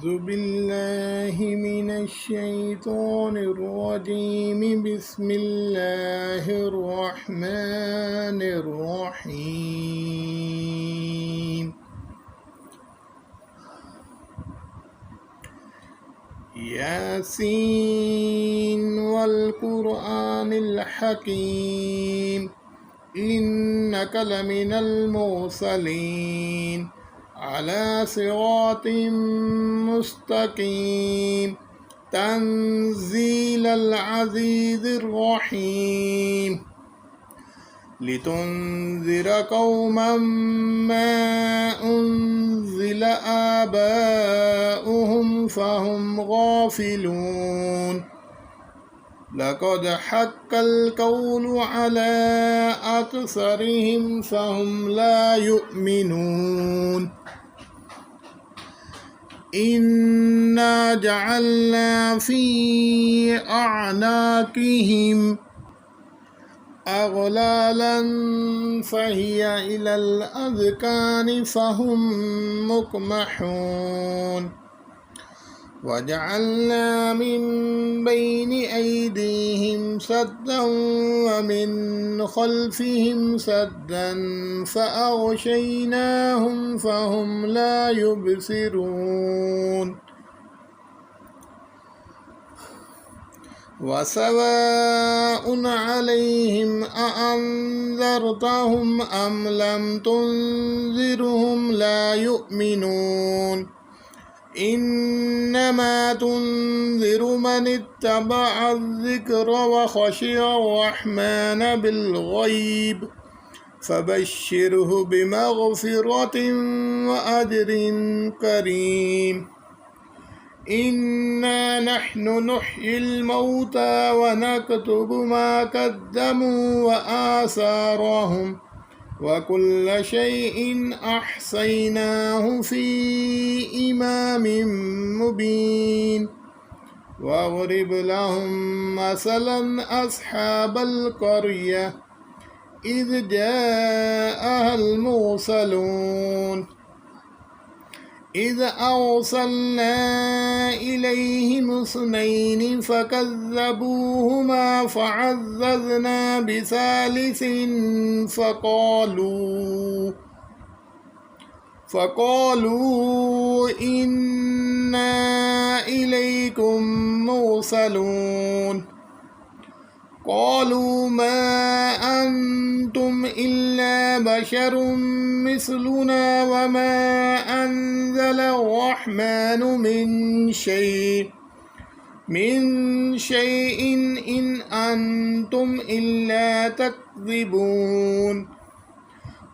أعوذ بالله من الشيطان الرجيم بسم الله الرحمن الرحيم ياسين والقرآن الحكيم إنك لمن المرسلين على صراط مستقيم تنزيل العزيز الرحيم لتنذر قوما ما أنزل آباؤهم فهم غافلون لقد حق القول على أكثرهم فهم لا يؤمنون إنا جعلنا في أعناقهم أغلالا فهي إلى الأذقان فهم مقمحون وجعلنا من بين أيديهم سدا ومن خلفهم سدا فأغشيناهم فهم لا يبصرون وسواء عليهم أأنذرتهم أم لم تنذرهم لا يؤمنون إنما تنذر من اتبع الذكر وخشي الرحمن بالغيب فبشره بمغفرة وأجر كريم إنا نحن نحيي الموتى ونكتب ما قدموا وآثارهم وكل شيء أحصيناه في إمام مبين واضرب لهم مثلا أصحاب القرية إذ جاءها المرسلون إذ أرسلنا إليهم اثنين فكذبوهما فعززنا بثالث فقالوا إنا إليكم مرسلون قالوا ما أنتم إلا بشر مثلنا وما أنزل الرحمن من شيء إن أنتم إلا تكذبون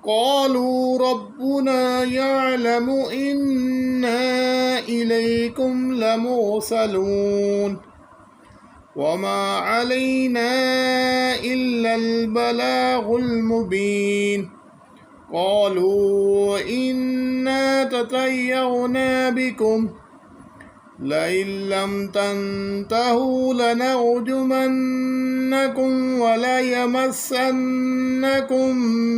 قالوا ربنا يعلم إنا إليكم لمرسلون وما علينا إلا البلاغ المبين قالوا إنا تطيرنا بكم لئن لم تنتهوا لنرجمنكم وليمسنكم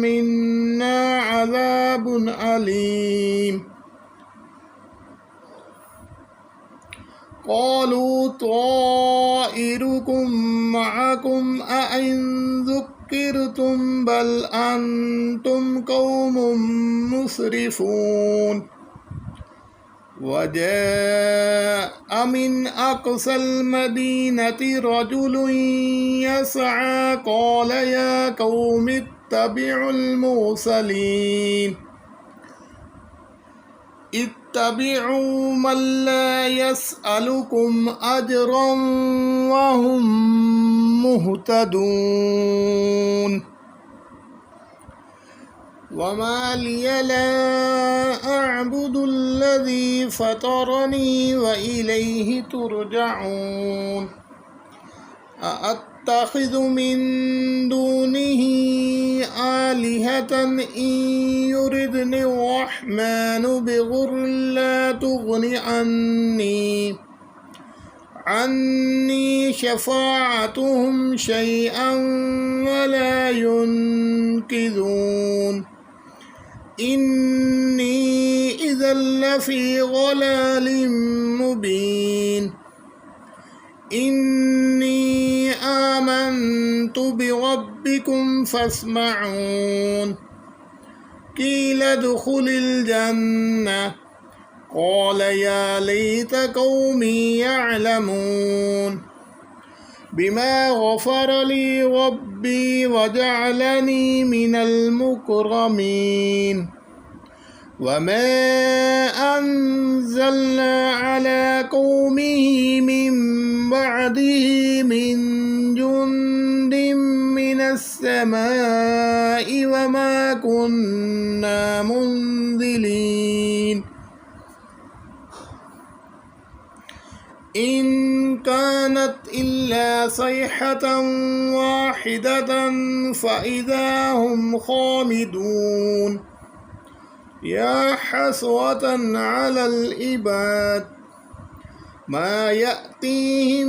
منا عذاب أليم قالوا طائركم معكم أئن ذكرتم بل أنتم قوم مسرفون وجاء من أقصى المدينة رجل يسعى قال يا قوم اتبعوا المرسلين اتبعوا من لا يسألكم أجرا وهم مهتدون وما لي لا أعبد الذي فطرني وإليه ترجعون أأتخذ من دونه آلهة إن يردني الرحمن بضر لا تغن عني شفاعتهم شيئا ولا ينقذون إني إذا لفي ضلال مبين إني آمنت بربكم فاسمعون قيل ادخل الجنة قال يا ليت قومي يعلمون بما غفر لي ربي وجعلني من المكرمين وما أنزلنا على قومه من بعده من جند من السماء وما كنا منزلين إن كانت إلا صيحة واحدة فإذا هم خامدون يا حسرة على العباد ما يأتيهم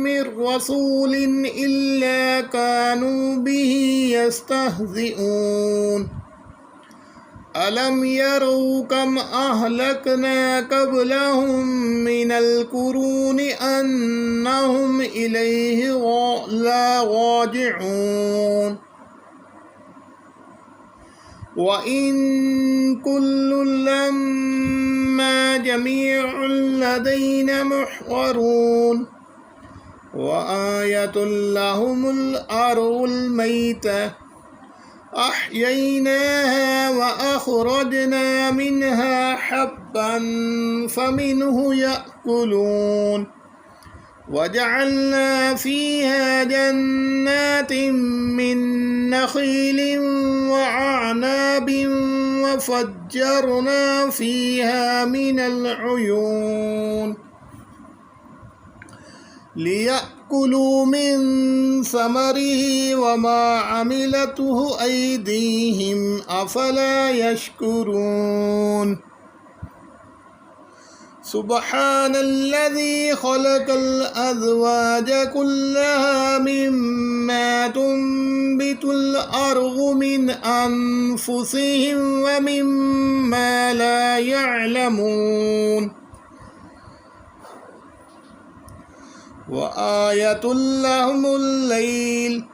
من رسول إلا كانوا به يستهزئون ألم يروا كم أهلكنا قبلهم من القرون أنهم إليه لا راجعون وإن كل لما جميع لدينا محضرون وآية لهم الأرض الميتة أحييناها وأخرجنا منها حبا فمنه يأكلون وجعلنا فيها جنات من نخيل وأعناب وفجرنا فيها من العيون ليأكلوا من ثمره وما عملته أيديهم أفلا يشكرون سبحان الذي خلق الأزواج كلها مما تنبت الأرض من أنفسهم ومما لا يعلمون وآية لهم الليل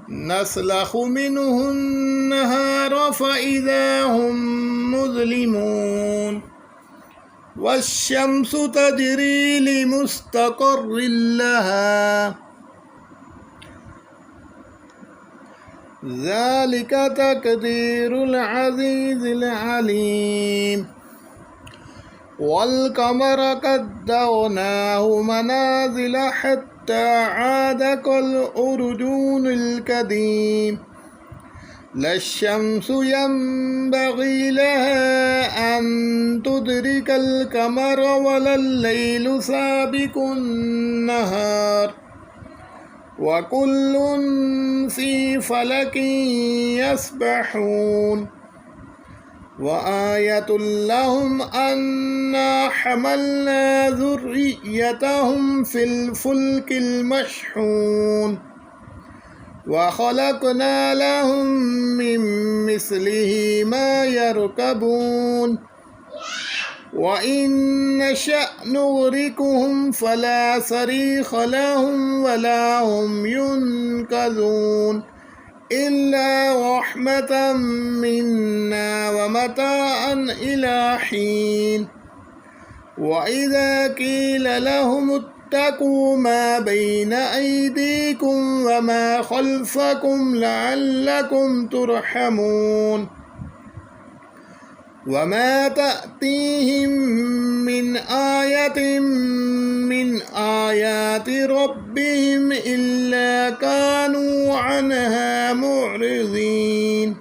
نسلخ منه النهار فإذا هم مظلمون والشمس تجري لمستقر لها ذلك تقدير العزيز العليم والقمر قدرناه منازل حتى عاد كالأرجون القديم لا الشمس ينبغي لها أن تدرك القمر ولا الليل سابق النهار وكل في فلك يسبحون وآية لهم أنا حملنا ذريتهم في الفلك المشحون وخلقنا لهم من مثله ما يركبون وإن نشأ نغرقهم فلا صريخ لهم ولا هم ينقذون إلا رحمة منا ومتاعا إلى حين وإذا قيل لهم اتقوا ما بين أيديكم وما خلفكم لعلكم ترحمون وما تأتيهم من آية من آيات ربهم إلا كانوا عنها معرضين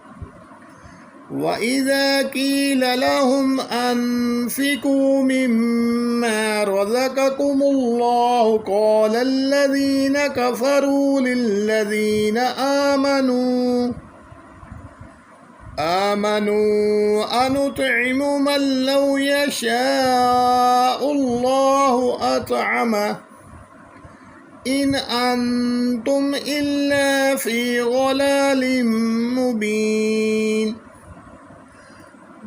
وإذا قيل لهم أنفقوا مما رزقكم الله قال الذين كفروا للذين آمنوا أنطعم من لو يشاء الله أطعمه إن أنتم إلا في ضلال مبين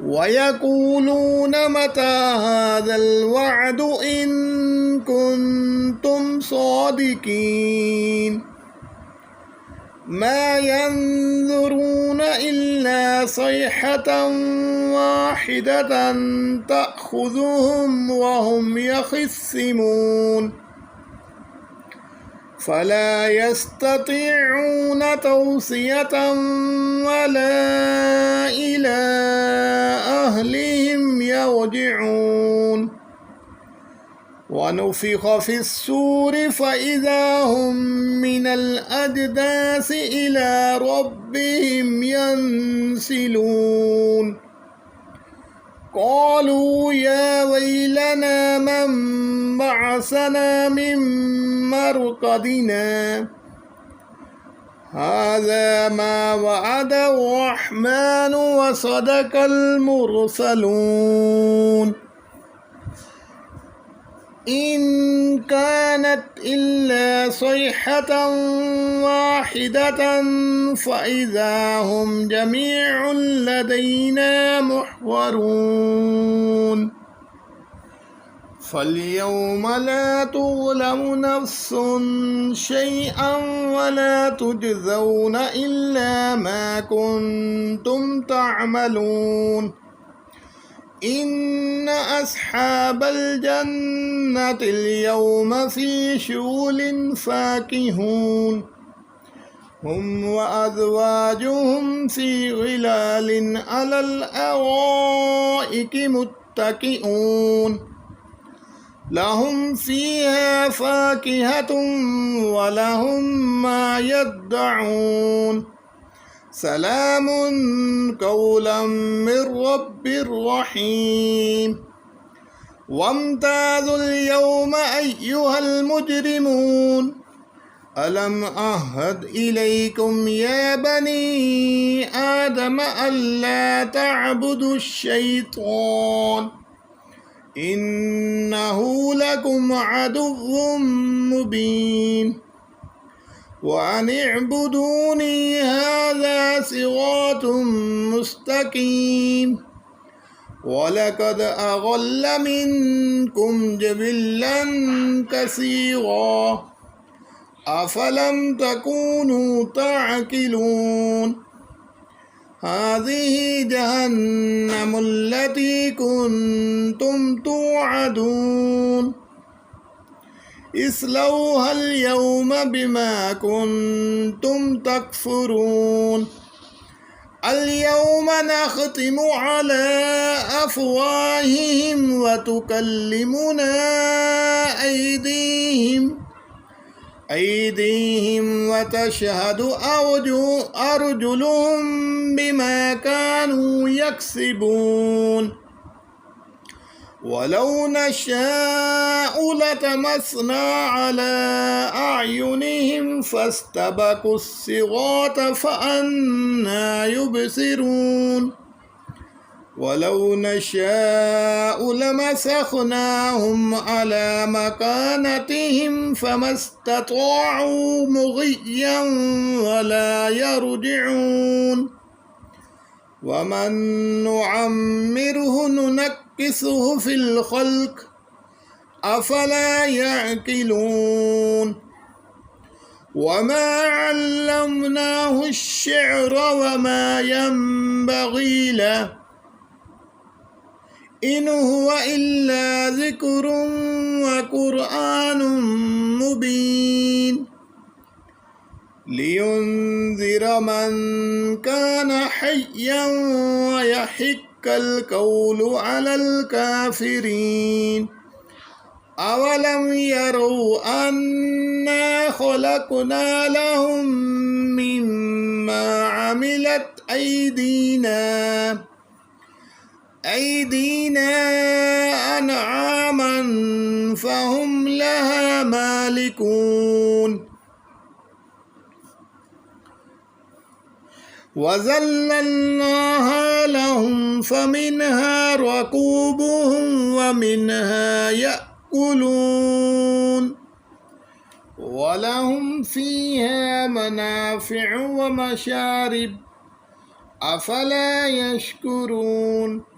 ويقولون متى هذا الوعد إن كنتم صادقين ما ينظرون إلا صيحة واحدة تأخذهم وهم يخصمون فلا يستطيعون توصية ولا إلى أهلهم يرجعون ونفخ في الصور فإذا هم من الأجداث إلى ربهم ينسلون قالوا يا ويلنا من بعثنا من مرقدنا هذا ما وعد الرحمن وصدق المرسلون إن كانت إلا صيحة واحدة فإذا هم جميع لدينا محضرون فاليوم لا تظلم نفس شيئا ولا تجزون إلا ما كنتم تعملون إن أصحاب الجنة اليوم في شغل فاكهون هم وأزواجهم في ظلال على الأرائك متكئون لهم فيها فاكهة ولهم ما يدعون سلام قولا من رب رحيم وامتازوا اليوم أيها المجرمون ألم أعهد إليكم يا بني آدم ألا تعبدوا الشيطان إنه لكم عدو مبين وأن اعبدوني هذا صراط مستقيم ولقد أضل منكم جبلا كثيرا أفلم تكونوا تعقلون هذه جهنم التي كنتم توعدون اصلوها اليوم بما كنتم تكفرون اليوم نختم على أفواههم وتكلمنا أيديهم وتشهد أرجلهم بما كانوا يكسبون ولو نشاء لطمسنا على أعينهم فاستبقوا الصراط فأنى يبصرون ولو نشاء لمسخناهم على مكانتهم فما استطاعوا مضيا ولا يرجعون ومن نعمره ننكسه في الخلق أفلا يعقلون وما علمناه الشعر وما ينبغي له إن هو إلا ذكر وقرآن مبين لينذر من كان حيا ويحق القول على الكافرين أولم يروا أنا خلقنا لهم مما عملت أيدينا أنعاما فهم لها مالكون وذللناها لهم فمنها ركوبهم ومنها يأكلون ولهم فيها منافع ومشارب أفلا يشكرون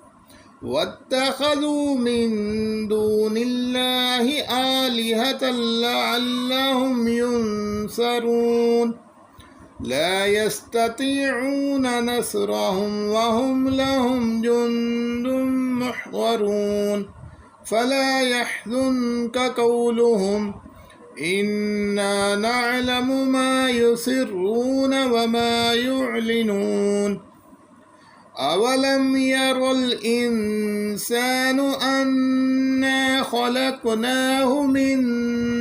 واتخذوا من دون الله آلهة لعلهم ينصرون لا يستطيعون نصرهم وهم لهم جند محضرون فلا يحزنك قولهم إنا نعلم ما يسرون وما يعلنون أولم ير الإنسان أنا خلقناه من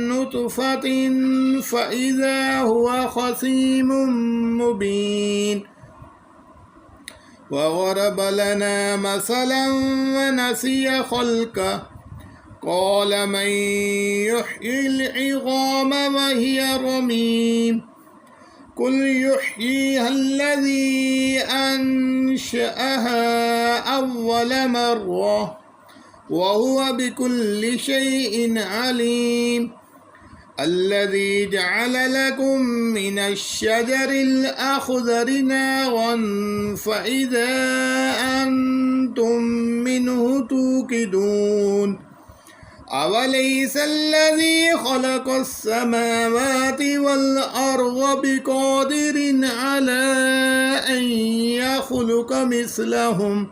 نطفة فإذا هو خصيم مبين وضرب لنا مثلا ونسي خلقه قال من يحيي العظام وهي رميم قل يحييها الذي أنشأها أول مرة وهو بكل شيء عليم الذي جعل لكم من الشجر الأخضر نارا فإذا أنتم منه توقدون أوليس الذي خلق السماوات والأرض بقادر على أن يخلق مثلهم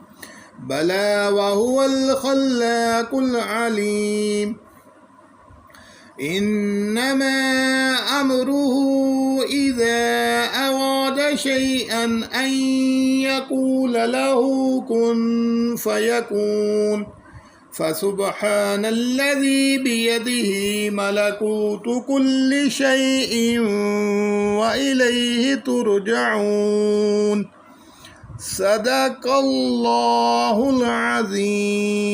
بلى وهو الخلاق العليم إنما أمره إذا أراد شيئا أن يقول له كن فيكون فسبحان الذي بيده ملكوت كل شيء وإليه ترجعون صدق الله العظيم.